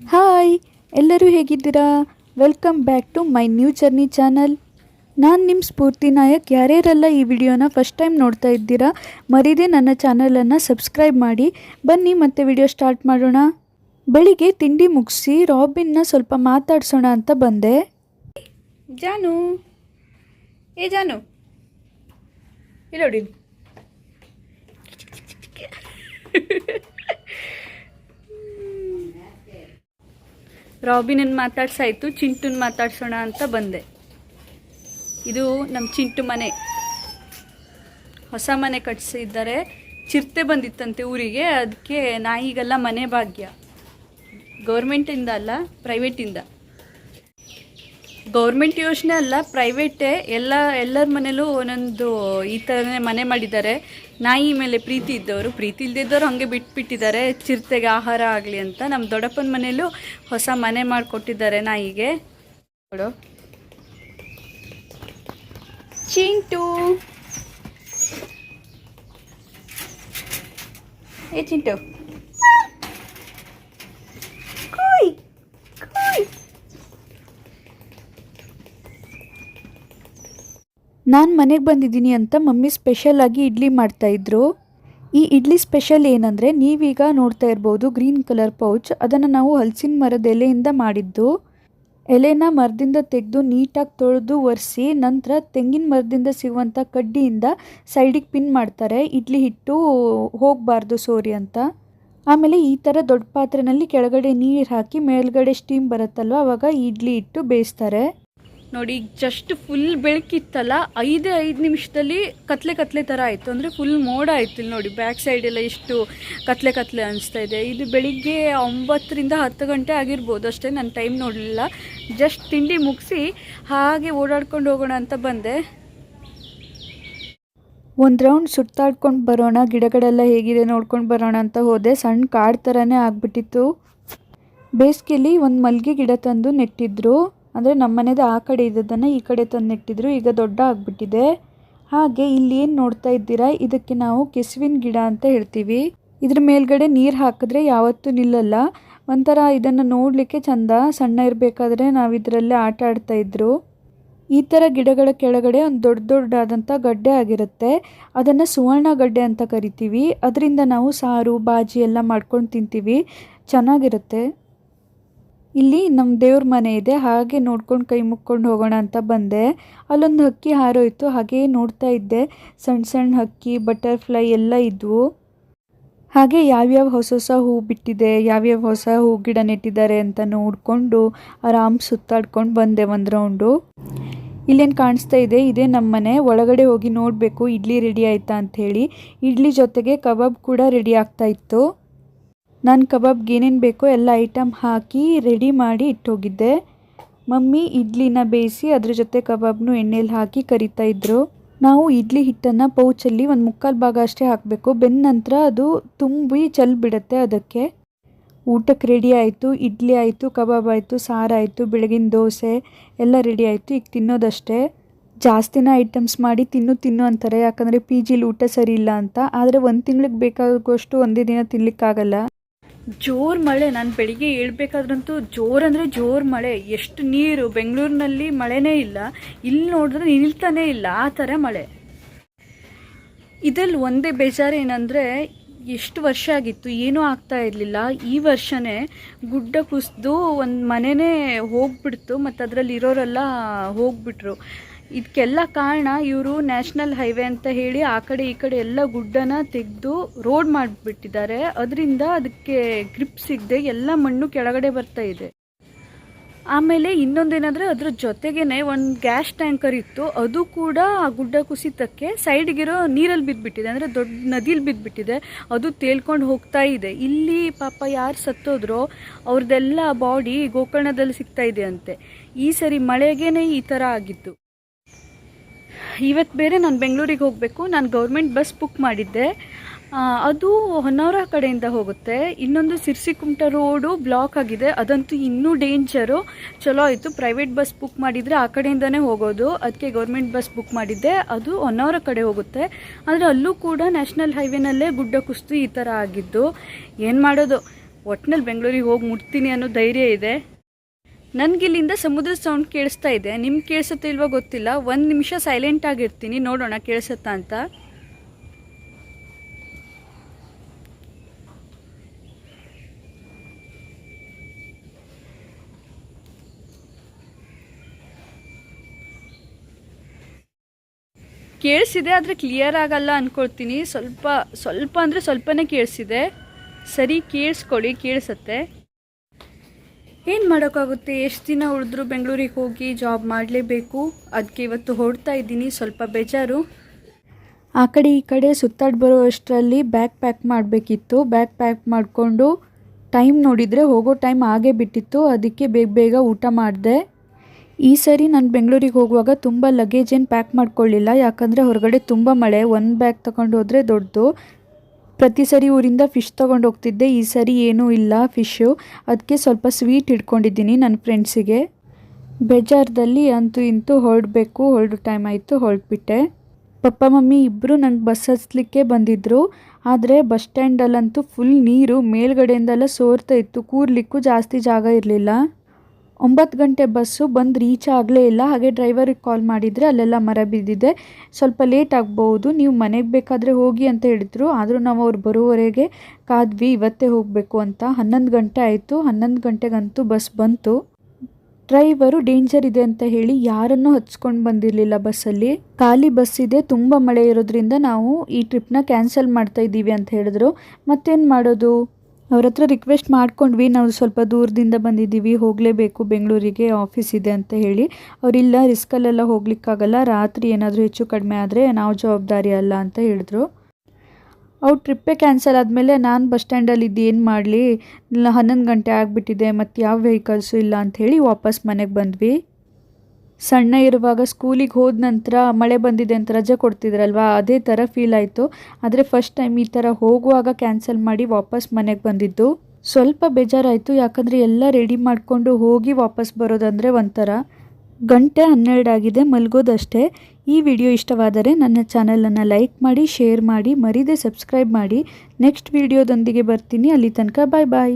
Hi, ಎಲ್ಲರೂ ಹೇಗಿದ್ದೀರಾ? Welcome back to my new journey channel. ನಾನು ನಿಮ್ಮ ಸ್ಫೂರ್ತಿ ನಾಯಕ್. ಯಾರ್ಯಾರೆಲ್ಲ ಈ ವಿಡಿಯೋನ ಫಸ್ಟ್ ಟೈಮ್ ನೋಡ್ತಾ ಇದ್ದೀರಾ, ಮರೀದೆ ನನ್ನ ಚಾನಲನ್ನು ಸಬ್ಸ್ಕ್ರೈಬ್ ಮಾಡಿ. ಬನ್ನಿ ಮತ್ತೆ ವಿಡಿಯೋ ಸ್ಟಾರ್ಟ್ ಮಾಡೋಣ. ಬೆಳಿಗ್ಗೆ ತಿಂಡಿ ಮುಗಿಸಿ ರಾಬಿನ್ನ ಸ್ವಲ್ಪ ಮಾತಾಡ್ಸೋಣ ಅಂತ ಬಂದೆ. ಜಾನು, ಏ ಜಾನು, ಇಲ್ಲ ನೋಡಿ. ರಾಬಿನನ್ನು ಮಾತಾಡ್ಸಾಯ್ತು, ಚಿಂಟುನ ಮಾತಾಡ್ಸೋಣ ಅಂತ ಬಂದೆ. ಇದು ನಮ್ಮ ಚಿಂಟು ಮನೆ, ಹೊಸ ಮನೆ ಕಟ್ಸಿದ್ದಾರೆ. ಚಿರತೆ ಬಂದಿತ್ತಂತೆ ಊರಿಗೆ, ಅದಕ್ಕೆ ನಾಯಿಗೆಲ್ಲ ಮನೆ ಭಾಗ್ಯ. ಗೌರ್ಮೆಂಟಿಂದ ಅಲ್ಲ, ಪ್ರೈವೇಟಿಂದ. ಗೌರ್ಮೆಂಟ್ ಯೋಜನೆ ಅಲ್ಲ, ಪ್ರೈವೇಟೇ. ಎಲ್ಲರ ಮನೇಲೂ ಒಂದೊಂದು ಈ ಥರನೇ ಮನೆ ಮಾಡಿದ್ದಾರೆ. ನಾಯಿ ಮೇಲೆ ಪ್ರೀತಿ ಇದ್ದವರು, ಪ್ರೀತಿ ಇಲ್ಲದಿದ್ದವರು ಹಾಗೆ ಬಿಟ್ಬಿಟ್ಟಿದ್ದಾರೆ, ಚಿರತೆಗೆ ಆಹಾರ ಆಗಲಿ ಅಂತ. ನಮ್ಮ ದೊಡ್ಡಪ್ಪನ ಮನೇಲೂ ಹೊಸ ಮನೆ ಮಾಡಿಕೊಟ್ಟಿದ್ದಾರೆ ನಾಯಿಗೆ. ನೋಡು ಚಿಂಟು, ಏ ಚಿಂಟು, ಕೂಯ್ ಕೂಯ್. ನಾನು ಮನೆಗೆ ಬಂದಿದ್ದೀನಿ ಅಂತ ಮಮ್ಮಿ ಸ್ಪೆಷಲಾಗಿ ಇಡ್ಲಿ ಮಾಡ್ತಾಯಿದ್ರು. ಈ ಇಡ್ಲಿ ಸ್ಪೆಷಲ್ ಏನಂದರೆ, ನೀವೀಗ ನೋಡ್ತಾ ಇರ್ಬೋದು ಗ್ರೀನ್ ಕಲರ್ ಪೌಚ್, ಅದನ್ನು ನಾವು ಹಲಸಿನ ಮರದ ಎಲೆಯಿಂದ ಮಾಡಿದ್ದು. ಎಲೆನ ಮರದಿಂದ ತೆಗೆದು ನೀಟಾಗಿ ತೊಳೆದು ಒರೆಸಿ, ನಂತರ ತೆಂಗಿನ ಮರದಿಂದ ಸಿಗುವಂಥ ಕಡ್ಡಿಯಿಂದ ಸೈಡಿಗೆ ಪಿನ್ ಮಾಡ್ತಾರೆ, ಇಡ್ಲಿ ಹಿಟ್ಟು ಹೋಗಬಾರ್ದು ಸೋರಿ ಅಂತ. ಆಮೇಲೆ ಈ ಥರ ದೊಡ್ಡ ಪಾತ್ರೆಯಲ್ಲಿ ಕೆಳಗಡೆ ನೀರು ಹಾಕಿ ಮೇಲ್ಗಡೆ ಸ್ಟೀಮ್ ಬರುತ್ತಲ್ವ, ಆವಾಗ ಇಡ್ಲಿ ಹಿಟ್ಟು ಬೇಯಿಸ್ತಾರೆ. ನೋಡಿ, ಜಸ್ಟ್ ಫುಲ್ ಬೆಳಕಿತ್ತಲ್ಲ, 5 ನಿಮಿಷದಲ್ಲಿ ಕತ್ಲೆ ಥರ ಆಯಿತು. ಅಂದರೆ ಫುಲ್ ಮೋಡ ಆಯಿತು. ಇಲ್ಲಿ ನೋಡಿ, ಬ್ಯಾಕ್ ಸೈಡೆಲ್ಲ ಎಷ್ಟು ಕತ್ಲೆ ಅನಿಸ್ತಾ ಇದೆ. ಇದು ಬೆಳಿಗ್ಗೆ 9ರಿಂದ 10 ಗಂಟೆ ಆಗಿರ್ಬೋದು ಅಷ್ಟೇ, ನಾನು ಟೈಮ್ ನೋಡಲಿಲ್ಲ. ಜಸ್ಟ್ ತಿಂಡಿ ಮುಗಿಸಿ ಹಾಗೆ ಓಡಾಡ್ಕೊಂಡು ಹೋಗೋಣ ಅಂತ ಬಂದೆ. ಒಂದು ರೌಂಡ್ ಸುತ್ತಾಡ್ಕೊಂಡು ಬರೋಣ, ಗಿಡಗಳೆಲ್ಲ ಹೇಗಿದೆ ನೋಡ್ಕೊಂಡು ಬರೋಣ ಅಂತ ಹೋದೆ. ಸಣ್ಣ ಕಾಡು ಥರನೇ ಆಗಿಬಿಟ್ಟಿತ್ತು. ಬೇಸಿಗೆಯಲ್ಲಿ ಒಂದು ಮಲ್ಲಿಗೆ ಗಿಡ ತಂದು ನೆಟ್ಟಿದ್ರು. ಅಂದರೆ ನಮ್ಮ ಮನೆದು ಆ ಕಡೆ ಇದ್ದದನ್ನು ಈ ಕಡೆ ತಂದು ನೆಟ್ಟಿದ್ರು, ಈಗ ದೊಡ್ಡ ಆಗಿಬಿಟ್ಟಿದೆ. ಹಾಗೆ ಇಲ್ಲಿ ಏನು ನೋಡ್ತಾ ಇದ್ದೀರಾ, ಇದಕ್ಕೆ ನಾವು ಕೆಸುವಿನ ಗಿಡ ಅಂತ ಹೇಳ್ತೀವಿ. ಇದ್ರ ಮೇಲ್ಗಡೆ ನೀರು ಹಾಕಿದ್ರೆ ಯಾವತ್ತೂ ನಿಲ್ಲಲ್ಲ. ಒಂಥರ ಇದನ್ನು ನೋಡಲಿಕ್ಕೆ ಚಂದ. ಸಣ್ಣ ಇರಬೇಕಾದ್ರೆ ನಾವು ಇದರಲ್ಲೇ ಆಟ ಆಡ್ತಾಯಿದ್ರು. ಈ ಥರ ಗಿಡಗಳ ಕೆಳಗಡೆ ಒಂದು ದೊಡ್ಡದಾದಂಥ ಗಡ್ಡೆ ಆಗಿರುತ್ತೆ, ಅದನ್ನು ಸುವರ್ಣ ಗಡ್ಡೆ ಅಂತ ಕರಿತೀವಿ. ಅದರಿಂದ ನಾವು ಸಾರು ಬಾಜಿ ಎಲ್ಲ ಮಾಡ್ಕೊಂಡು ತಿಂತೀವಿ, ಚೆನ್ನಾಗಿರುತ್ತೆ. ಇಲ್ಲಿ ನಮ್ಮ ದೇವ್ರ ಮನೆ ಇದೆ, ಹಾಗೆ ನೋಡ್ಕೊಂಡು ಕೈ ಮುಕ್ಕೊಂಡು ಹೋಗೋಣ ಅಂತ ಬಂದೆ. ಅಲ್ಲೊಂದು ಹಕ್ಕಿ ಹಾರೋಯಿತು, ಹಾಗೇ ನೋಡ್ತಾ ಇದ್ದೆ. ಸಣ್ಣ ಹಕ್ಕಿ, ಬಟರ್ಫ್ಲೈ ಎಲ್ಲ ಇದ್ವು. ಹಾಗೆ ಯಾವ್ಯಾವ ಹೊಸ ಹೂ ಬಿಟ್ಟಿದೆ, ಯಾವ್ಯಾವ ಹೊಸ ಹೂ ಗಿಡ ನೆಟ್ಟಿದ್ದಾರೆ ಅಂತ ನೋಡಿಕೊಂಡು ಆರಾಮ್ ಸುತ್ತಾಡ್ಕೊಂಡು ಬಂದೆ ಒಂದು ರೌಂಡು. ಇಲ್ಲೇನು ಕಾಣಿಸ್ತಾ ಇದೆ, ಇದೇ ನಮ್ಮ ಮನೆ. ಒಳಗಡೆ ಹೋಗಿ ನೋಡಬೇಕು ಇಡ್ಲಿ ರೆಡಿ ಆಯಿತಾ ಅಂಥೇಳಿ. ಇಡ್ಲಿ ಜೊತೆಗೆ ಕಬಾಬ್ ಕೂಡ ರೆಡಿ ಆಗ್ತಾ ಇತ್ತು. ನಾನು ಕಬಾಬ್ಗೆ ಏನೇನು ಬೇಕೋ ಎಲ್ಲ ಐಟಮ್ ಹಾಕಿ ರೆಡಿ ಮಾಡಿ ಇಟ್ಟೋಗಿದ್ದೆ. ಮಮ್ಮಿ ಇಡ್ಲಿನ ಬೇಯಿಸಿ ಅದ್ರ ಜೊತೆ ಕಬಾಬ್ನು ಎಣ್ಣೆಲಿ ಹಾಕಿ ಕರಿತಾ ಇದ್ರು. ನಾವು ಇಡ್ಲಿ ಹಿಟ್ಟನ್ನು ಪೌಚಲ್ಲಿ 1/4 ಭಾಗ ಅಷ್ಟೇ ಹಾಕಬೇಕು, ಬೆಂದ ನಂತರ ಅದು ತುಂಬಿ ಬಿಡುತ್ತೆ. ಅದಕ್ಕೆ ಊಟಕ್ಕೆ ರೆಡಿ ಆಯಿತು. ಇಡ್ಲಿ ಆಯಿತು, ಕಬಾಬ್ ಆಯಿತು, ಸಾರಾಯಿತು, ಬೆಳಗಿನ ದೋಸೆ ಎಲ್ಲ ರೆಡಿ ಆಯಿತು. ಈಗ ತಿನ್ನೋದಷ್ಟೇ. ಜಾಸ್ತಿನ ಐಟಮ್ಸ್ ಮಾಡಿ ತಿನ್ನು ಅಂತಾರೆ, ಯಾಕಂದರೆ ಪಿ ಜಿಲಿ ಊಟ ಸರಿ ಇಲ್ಲ ಅಂತ. ಆದರೆ 1 ತಿಂಗಳಿಗೆ ಬೇಕಾಗುವಷ್ಟು ಒಂದೇ ದಿನ ತಿನ್ನಲಿಕ್ಕಾಗಲ್ಲ. ಜೋರು ಮಳೆ. ನಾನು ಬೆಳಿಗ್ಗೆ ಹೇಳ್ಬೇಕಾದ್ರಂತೂ ಜೋರು ಮಳೆ. ಎಷ್ಟು ನೀರು, ಬೆಂಗಳೂರಿನಲ್ಲಿ ಮಳೆನೇ ಇಲ್ಲ, ಇಲ್ಲಿ ನೋಡಿದ್ರೆ ನಿಲ್ತಾನೇ ಇಲ್ಲ, ಆ ಥರ ಮಳೆ. ಇದರಲ್ಲಿ ಒಂದೇ ಬೇಜಾರು ಏನಂದರೆ, ಎಷ್ಟು ವರ್ಷ ಆಗಿತ್ತು ಏನೂ ಆಗ್ತಾ ಇರಲಿಲ್ಲ. ಈ ವರ್ಷನೇ ಗುಡ್ಡ ಕುಸಿದು ಒಂದು ಮನೆಯೇ ಹೋಗ್ಬಿಡ್ತು, ಮತ್ತು ಅದರಲ್ಲಿ ಇರೋರೆಲ್ಲ ಹೋಗ್ಬಿಟ್ರು. ಇದಕ್ಕೆಲ್ಲ ಕಾರಣ ಇವರು ನ್ಯಾಷನಲ್ ಹೈವೇ ಅಂತ ಹೇಳಿ ಆ ಕಡೆ ಈ ಕಡೆ ಎಲ್ಲ ಗುಡ್ಡನ ತೆಗೆದು ರೋಡ್ ಮಾಡಿಬಿಟ್ಟಿದ್ದಾರೆ. ಅದರಿಂದ ಅದಕ್ಕೆ ಗ್ರಿಪ್ ಸಿಗದೆ ಎಲ್ಲ ಮಣ್ಣು ಕೆಳಗಡೆ ಬರ್ತಾ ಇದೆ. ಆಮೇಲೆ ಇನ್ನೊಂದೇನಾದರೆ, ಅದ್ರ ಜೊತೆಗೇ ಒಂದು ಗ್ಯಾಸ್ ಟ್ಯಾಂಕರ್ ಇತ್ತು, ಅದು ಕೂಡ ಆ ಗುಡ್ಡ ಕುಸಿತಕ್ಕೆ ಸೈಡ್ಗಿರೋ ನೀರಲ್ಲಿ ಬಿದ್ದುಬಿಟ್ಟಿದೆ. ಅಂದರೆ ದೊಡ್ಡ ನದಿಲಿ ಬಿದ್ದುಬಿಟ್ಟಿದೆ, ಅದು ತೇಲ್ಕೊಂಡು ಹೋಗ್ತಾ ಇದೆ. ಇಲ್ಲಿ ಪಾಪ ಯಾರು ಸತ್ತೋದ್ರೋ ಅವ್ರದ್ದೆಲ್ಲ ಬಾಡಿ ಗೋಕರ್ಣದಲ್ಲಿ ಸಿಗ್ತಾ ಇದೆ ಅಂತೆ. ಈ ಸರಿ ಮಳೆಗೇ ಈ ಥರ ಆಗಿತ್ತು. ಇವತ್ತು ಬೇರೆ ನಾನು ಬೆಂಗಳೂರಿಗೆ ಹೋಗಬೇಕು. ನಾನು ಗೌರ್ಮೆಂಟ್ ಬಸ್ ಬುಕ್ ಮಾಡಿದ್ದೆ, ಅದು ಹೊನ್ನಾವರ ಕಡೆಯಿಂದ ಹೋಗುತ್ತೆ. ಇನ್ನೊಂದು ಸಿರ್ಸಿಕುಮಟ ರೋಡು ಬ್ಲಾಕ್ ಆಗಿದೆ, ಅದಂತೂ ಇನ್ನೂ ಡೇಂಜರು. ಚಲೋ ಆಯಿತು, ಪ್ರೈವೇಟ್ ಬಸ್ ಬುಕ್ ಮಾಡಿದರೆ ಆ ಕಡೆಯಿಂದನೇ ಹೋಗೋದು. ಅದಕ್ಕೆ ಗೌರ್ಮೆಂಟ್ ಬಸ್ ಬುಕ್ ಮಾಡಿದ್ದೆ, ಅದು ಹೊನ್ನಾವರ ಕಡೆ ಹೋಗುತ್ತೆ. ಆದರೆ ಅಲ್ಲೂ ಕೂಡ ನ್ಯಾಷನಲ್ ಹೈವೇನಲ್ಲೇ ಗುಡ್ಡ ಕುಸಿದು ಈ ಥರ ಆಗಿದ್ದು. ಏನು ಮಾಡೋದು, ಒಟ್ಟಿನಲ್ಲಿ ಬೆಂಗಳೂರಿಗೆ ಹೋಗಿ ಮುಟ್ತೀನಿ ಅನ್ನೋ ಧೈರ್ಯ ಇದೆ. ನನಗಿಲ್ಲಿಂದ ಸಮುದ್ರದ ಸೌಂಡ್ ಕೇಳಿಸ್ತಾ ಇದೆ. ನಿಮ್ಗೆ ಕೇಳಿಸುತ್ತೆ ಇಲ್ವೋ ಗೊತ್ತಿಲ್ಲ. 1 ನಿಮಿಷ ಸೈಲೆಂಟ್ ಆಗಿರ್ತೀನಿ, ನೋಡೋಣ ಕೇಳಿಸುತ್ತಾ ಅಂತ. ಕೇಳಿಸಿದೆ, ಆದರೆ ಕ್ಲಿಯರ್ ಆಗಲ್ಲ ಅಂದ್ಕೊಳ್ತೀನಿ. ಸ್ವಲ್ಪ ಅಂದರೆ ಸ್ವಲ್ಪನೇ ಕೇಳಿಸಿದೆ. ಸರಿ ಕೇಳಿಸ್ಕೊಳ್ಳಿ, ಕೇಳಿಸುತ್ತೆ. ಏನು ಮಾಡೋಕ್ಕಾಗುತ್ತೆ, ಎಷ್ಟು ದಿನ ಉಳಿದ್ರು ಬೆಂಗಳೂರಿಗೆ ಹೋಗಿ ಜಾಬ್ ಮಾಡಲೇಬೇಕು. ಅದಕ್ಕೆ ಇವತ್ತು ಹೊರಡ್ತಾ ಇದ್ದೀನಿ. ಸ್ವಲ್ಪ ಬೇಜಾರು. ಆ ಕಡೆ ಈ ಕಡೆ ಸುತ್ತಾಡಿ ಬರೋ ಅಷ್ಟರಲ್ಲಿ ಬ್ಯಾಗ್ ಪ್ಯಾಕ್ ಮಾಡಬೇಕಿತ್ತು. ಬ್ಯಾಗ್ ಪ್ಯಾಕ್ ಮಾಡಿಕೊಂಡು ಟೈಮ್ ನೋಡಿದರೆ ಹೋಗೋ ಟೈಮ್ ಆಗೇ ಬಿಟ್ಟಿತ್ತು. ಅದಕ್ಕೆ ಬೇಗ ಊಟ ಮಾಡಿದೆ. ಈ ಸರಿ ನಾನು ಬೆಂಗಳೂರಿಗೆ ಹೋಗುವಾಗ ತುಂಬ ಲಗೇಜ್ ಏನು ಪ್ಯಾಕ್ ಮಾಡ್ಕೊಳ್ಳಿಲ್ಲ, ಯಾಕಂದರೆ ಹೊರಗಡೆ ತುಂಬ ಮಳೆ. 1 ಬ್ಯಾಗ್ ತೊಗೊಂಡು ಹೋದರೆ ದೊಡ್ಡದು. ಪ್ರತಿ ಸರಿ ಊರಿಂದ ಫಿಶ್ ತೊಗೊಂಡು ಹೋಗ್ತಿದ್ದೆ, ಈ ಸರಿ ಏನೂ ಇಲ್ಲ ಫಿಶ್ಶು. ಅದಕ್ಕೆ ಸ್ವಲ್ಪ ಸ್ವೀಟ್ ಇಟ್ಕೊಂಡಿದ್ದೀನಿ ನನ್ನ ಫ್ರೆಂಡ್ಸಿಗೆ. ಬೇಜಾರದಲ್ಲಿ ಅಂತೂ ಇಂತೂ ಹೊರಡೋ ಟೈಮ್ ಆಯಿತು, ಹೊರಟ್ಬಿಟ್ಟೆ. ಪಪ್ಪ ಮಮ್ಮಿ ಇಬ್ಬರು ನಂಗೆ ಬಸ್ ಹತ್ಲಿಕ್ಕೆ ಬಂದಿದ್ದರು. ಆದರೆ ಬಸ್ ಸ್ಟ್ಯಾಂಡಲ್ಲಂತೂ ಫುಲ್ ನೀರು, ಮೇಲ್ಗಡೆಯಿಂದೆಲ್ಲ ಸೋರ್ತಾ ಇತ್ತು. ಕೂರ್ಲಿಕ್ಕೂ ಜಾಸ್ತಿ ಜಾಗ ಇರಲಿಲ್ಲ. 9 ಗಂಟೆ ಬಸ್ಸು ಬಂದು ರೀಚ್ ಆಗಲೇ ಇಲ್ಲ. ಹಾಗೆ ಡ್ರೈವರಿಗೆ ಕಾಲ್ ಮಾಡಿದರೆ ಅಲ್ಲೆಲ್ಲ ಮರ ಬಿದ್ದಿದೆ, ಸ್ವಲ್ಪ ಲೇಟ್ ಆಗ್ಬೋದು, ನೀವು ಮನೆಗೆ ಬೇಕಾದರೆ ಹೋಗಿ ಅಂತ ಹೇಳಿದರು. ಆದರೂ ನಾವು ಅವ್ರು ಬರೋವರೆಗೆ ಕಾದ್ವಿ, ಇವತ್ತೇ ಹೋಗಬೇಕು ಅಂತ. 11 ಗಂಟೆ ಆಯಿತು. 11 ಗಂಟೆಗಂತೂ ಬಸ್ ಬಂತು. ಡ್ರೈವರು ಡೇಂಜರ್ ಇದೆ ಅಂತ ಹೇಳಿ ಯಾರನ್ನೂ ಹಚ್ಕೊಂಡು ಬಂದಿರಲಿಲ್ಲ ಬಸ್ಸಲ್ಲಿ. ಖಾಲಿ ಬಸ್ ಇದೆ, ತುಂಬ ಮಳೆ ಇರೋದ್ರಿಂದ ನಾವು ಈ ಟ್ರಿಪ್ನ ಕ್ಯಾನ್ಸಲ್ ಮಾಡ್ತಾ ಇದ್ದೀವಿ ಅಂತ ಹೇಳಿದ್ರು. ಮತ್ತೇನು ಮಾಡೋದು, ಅವ್ರ ಹತ್ರ ರಿಕ್ವೆಸ್ಟ್ ಮಾಡ್ಕೊಂಡ್ವಿ, ನಾವು ಸ್ವಲ್ಪ ದೂರದಿಂದ ಬಂದಿದ್ದೀವಿ, ಹೋಗಲೇಬೇಕು ಬೆಂಗಳೂರಿಗೆ, ಆಫೀಸ್ ಇದೆ ಅಂತ ಹೇಳಿ. ಅವರಿಲ್ಲ, ರಿಸ್ಕಲ್ಲೆಲ್ಲ ಹೋಗ್ಲಿಕ್ಕಾಗಲ್ಲ, ರಾತ್ರಿ ಏನಾದರೂ ಹೆಚ್ಚು ಕಡಿಮೆ ಆದರೆ ನಾವು ಜವಾಬ್ದಾರಿ ಅಲ್ಲ ಅಂತ ಹೇಳಿದ್ರು. ಅವ್ರ ಟ್ರಿಪ್ಪೇ ಕ್ಯಾನ್ಸಲ್ ಆದಮೇಲೆ ನಾನು ಬಸ್ ಸ್ಟ್ಯಾಂಡಲ್ಲಿದ್ದು ಏನು ಮಾಡಲಿ, 11 ಗಂಟೆ ಆಗಿಬಿಟ್ಟಿದೆ, ಮತ್ತು ಯಾವ ವೆಹಿಕಲ್ಸು ಇಲ್ಲ ಅಂಥೇಳಿ ವಾಪಸ್ ಮನೆಗೆ ಬಂದ್ವಿ. ಸಣ್ಣ ಇರುವಾಗ ಸ್ಕೂಲಿಗೆ ಹೋದ ನಂತರ ಮಳೆ ಬಂದಿದೆ ಅಂತ ರಜೆ ಕೊಡ್ತಿದ್ರಲ್ವ, ಅದೇ ಥರ ಫೀಲ್ ಆಯಿತು. ಆದರೆ ಫಸ್ಟ್ ಟೈಮ್ ಈ ಥರ ಹೋಗುವಾಗ ಕ್ಯಾನ್ಸಲ್ ಮಾಡಿ ವಾಪಸ್ ಮನೆಗೆ ಬಂದಿದ್ದು. ಸ್ವಲ್ಪ ಬೇಜಾರಾಯಿತು, ಯಾಕಂದರೆ ಎಲ್ಲ ರೆಡಿ ಮಾಡಿಕೊಂಡು ಹೋಗಿ ವಾಪಸ್ ಬರೋದಂದರೆ ಒಂಥರ. 12 ಆಗಿದೆ, ಮಲಗೋದಷ್ಟೇ. ಈ ವಿಡಿಯೋ ಇಷ್ಟವಾದರೆ ನನ್ನ ಚಾನಲನ್ನು ಲೈಕ್ ಮಾಡಿ, ಶೇರ್ ಮಾಡಿ, ಮರೀದೆ ಸಬ್ಸ್ಕ್ರೈಬ್ ಮಾಡಿ. ನೆಕ್ಸ್ಟ್ ವಿಡಿಯೋದೊಂದಿಗೆ ಬರ್ತೀನಿ. ಅಲ್ಲಿ ತನಕ ಬಾಯ್ ಬಾಯ್.